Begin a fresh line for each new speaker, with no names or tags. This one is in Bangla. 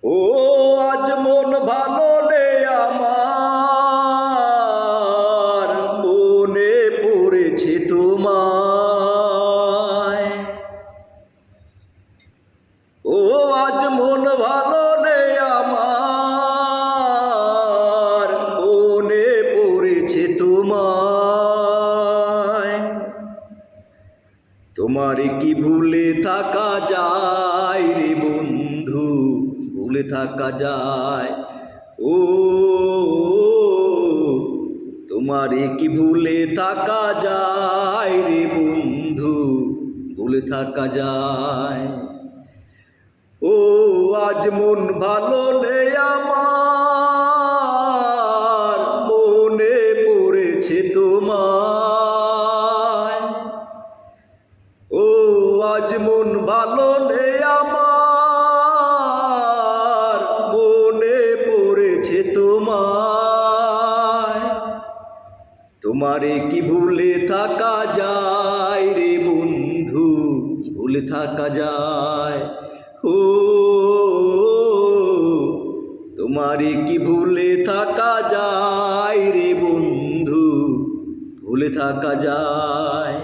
ও আজ মন ভালো নেই আমার, মনে পড়েছে তোমায়। ও আজ মন ভালো নেই আমার, মনে পড়েছে তোমায়। তোমারে কি ভুলে থাকা যায় রে বন্ধু, ভুলে থাকা যায়। ও তোমারে কি ভুলে থাকা যায় রে বন্ধু, ভুলে থাকা যায়। ও আজ মন ভালো নেই আমার, মনে পড়েছে তোমায়। ও আজ মন ভালো নেই আমার, মনে পড়েছে তোমায়। তোমারে কি ভুলে থাকা যায় রে বন্ধু, ভুলে থাকা যায়। ও তোমারে কি ভুলে থাকা যায় রে বন্ধু, ভুলে থাকা যায়।